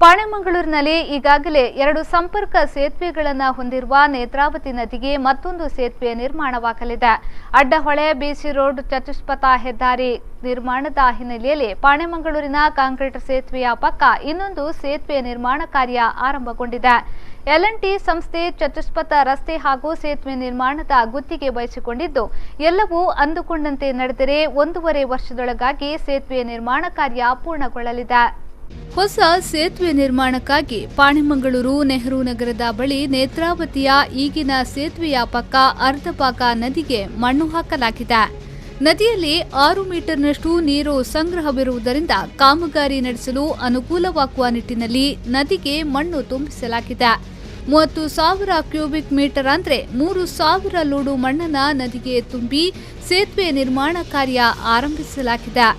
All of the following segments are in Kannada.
ಪಾಣೆಮಂಗಳೂರಿನಲ್ಲಿ ಈಗಾಗಲೇ 2 ಸಂಪರ್ಕ ಸೇತುವೆಗಳನ್ನು ಹೊಂದಿರುವ ನೇತ್ರಾವತಿ ನದಿಗೆ ಮತ್ತೊಂದು ಸೇತುವೆ ನಿರ್ಮಾಣವಾಗಲಿದೆ. ಅಡ್ಡಹೊಳೆ ಬಿಸಿ ರೋಡ್ ಚತುಷ್ಪಥ ಹೆದ್ದಾರಿ ನಿರ್ಮಾಣದ ಹಿನ್ನೆಲೆಯಲ್ಲಿ ಪಾಣೆಮಂಗಳೂರಿನ ಕಾಂಕ್ರೀಟ್ ಸೇತುವೆಯ ಪಕ್ಕ ಇನ್ನೊಂದು ಸೇತುವೆ ನಿರ್ಮಾಣ ಕಾರ್ಯ ಆರಂಭಗೊಂಡಿದೆ. L&T ಸಂಸ್ಥೆ ಚತುಷ್ಪಥ ರಸ್ತೆ ಹಾಗೂ ಸೇತುವೆ ನಿರ್ಮಾಣದ ಗುತ್ತಿಗೆ ವಹಿಸಿಕೊಂಡಿದ್ದು, ಎಲ್ಲವೂ ಅಂದುಕೊಂಡಂತೆ ನಡೆದರೆ 1.5 ವರ್ಷದೊಳಗಾಗಿ ಸೇತುವೆ ನಿರ್ಮಾಣ ಕಾರ್ಯ ಪೂರ್ಣಗೊಳ್ಳಲಿದೆ. ಹೊಸ ಸೇತುವೆ ನಿರ್ಮಾಣಕ್ಕಾಗಿ ಪಾಣೆಮಂಗಳೂರು ನೆಹರು ನಗರದ ಬಳಿ ನೇತ್ರಾವತಿಯ ಈಗಿನ ಸೇತುವೆಯ ಪಕ್ಕ ಅರ್ಧ ಭಾಗ ನದಿಗೆ ಮಣ್ಣು ಹಾಕಲಾಗಿದೆ. ನದಿಯಲ್ಲಿ 6 ಮೀಟರ್ನಷ್ಟು ನೀರು ಸಂಗ್ರಹವಿರುವುದರಿಂದ ಕಾಮಗಾರಿ ನಡೆಸಲು ಅನುಕೂಲವಾಗುವ ನಿಟ್ಟಿನಲ್ಲಿ ನದಿಗೆ ಮಣ್ಣು ತುಂಬಿಸಲಾಗಿದೆ. 30,000 ಕ್ಯೂಬಿಕ್ ಮೀಟರ್ ಅಂದರೆ 3,000 ಲೋಡು ಮಣ್ಣನ್ನು ನದಿಗೆ ತುಂಬಿ ಸೇತುವೆ ನಿರ್ಮಾಣ ಕಾರ್ಯ ಆರಂಭಿಸಲಾಗಿದೆ.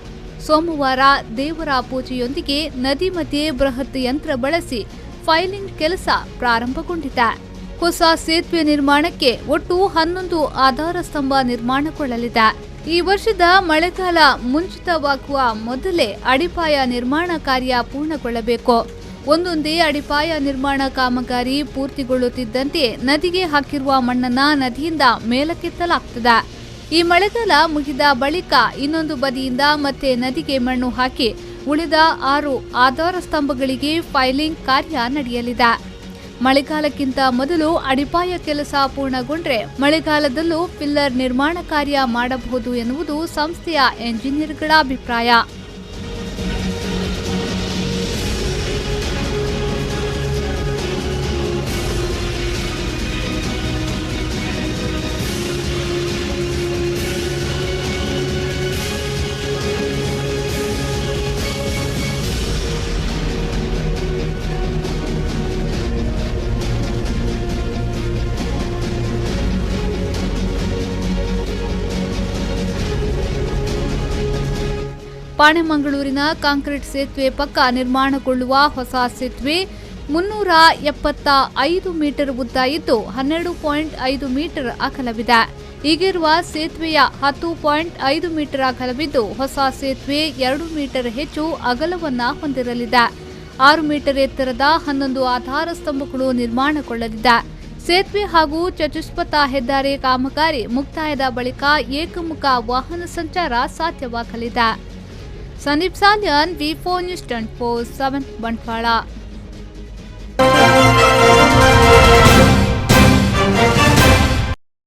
ಸೋಮವಾರ ದೇವರ ಪೂಜೆಯೊಂದಿಗೆ ನದಿ ಮಧ್ಯೆ ಬೃಹತ್ ಯಂತ್ರ ಬಳಸಿ ಫೈಲಿಂಗ್ ಕೆಲಸ ಪ್ರಾರಂಭಗೊಂಡಿದೆ. ಹೊಸ ಸೇತುವೆ ನಿರ್ಮಾಣಕ್ಕೆ ಒಟ್ಟು 11 ಆಧಾರ ಸ್ತಂಭ ನಿರ್ಮಾಣಗೊಳ್ಳಲಿದೆ. ಈ ವರ್ಷದ ಮಳೆಗಾಲ ಮುಂಚಿತವಾಗುವ ಮೊದಲೇ ಅಡಿಪಾಯ ನಿರ್ಮಾಣ ಕಾರ್ಯ ಪೂರ್ಣಗೊಳ್ಳಬೇಕು. ಒಂದೊಂದೇ ಅಡಿಪಾಯ ನಿರ್ಮಾಣ ಕಾಮಗಾರಿ ಪೂರ್ತಿಗೊಳ್ಳುತ್ತಿದ್ದಂತೆ ನದಿಗೆ ಹಾಕಿರುವ ಮಣ್ಣನ್ನು ನದಿಯಿಂದ ಮೇಲಕ್ಕೆತ್ತಲಾಗುತ್ತದೆ. ಈ ಮಳೆಗಾಲ ಮುಗಿದ ಬಳಿಕ ಇನ್ನೊಂದು ಬದಿಯಿಂದ ಮತ್ತೆ ನದಿಗೆ ಮಣ್ಣು ಹಾಕಿ ಉಳಿದ 6 ಆಧಾರ ಸ್ತಂಭಗಳಿಗೆ ಫೈಲಿಂಗ್ ಕಾರ್ಯ ನಡೆಯಲಿದೆ. ಮಳೆಗಾಲಕ್ಕಿಂತ ಮೊದಲು ಅಡಿಪಾಯ ಕೆಲಸ ಪೂರ್ಣಗೊಂಡ್ರೆ ಮಳೆಗಾಲದಲ್ಲೂ ಪಿಲ್ಲರ್ ನಿರ್ಮಾಣ ಕಾರ್ಯ ಮಾಡಬಹುದು ಎನ್ನುವುದು ಸಂಸ್ಥೆಯ ಎಂಜಿನಿಯರ್ಗಳ ಅಭಿಪ್ರಾಯ. ಪಾಣೆಮಂಗಳೂರಿನ ಕಾಂಕ್ರೀಟ್ ಸೇತುವೆ ಪಕ್ಕ ನಿರ್ಮಾಣಗೊಳ್ಳುವ ಹೊಸ ಸೇತುವೆ 375 ಮೀಟರ್ ಉದ್ದ ಇದ್ದು 12.5 ಮೀಟರ್ ಅಗಲವಿದೆ. ಈಗಿರುವ ಸೇತುವೆಯ 10.5 ಮೀಟರ್ ಅಗಲವಿದ್ದು, ಹೊಸ ಸೇತುವೆ 2 ಮೀಟರ್ ಹೆಚ್ಚು ಅಗಲವನ್ನ ಹೊಂದಿರಲಿದೆ. 6 ಮೀಟರ್ ಎತ್ತರದ 11 ಆಧಾರ ಸ್ತಂಭಗಳು ನಿರ್ಮಾಣಗೊಳ್ಳಲಿದೆ. ಸೇತುವೆ ಹಾಗೂ ಚತುಷ್ಪಥ ಹೆದ್ದಾರಿ ಕಾಮಗಾರಿ ಮುಕ್ತಾಯದ ಬಳಿಕ ಏಕಮುಖ ವಾಹನ ಸಂಚಾರ ಸಾಧ್ಯವಾಗಲಿದೆ. Sandeep Salian, V4 News 24/7 Bantwal.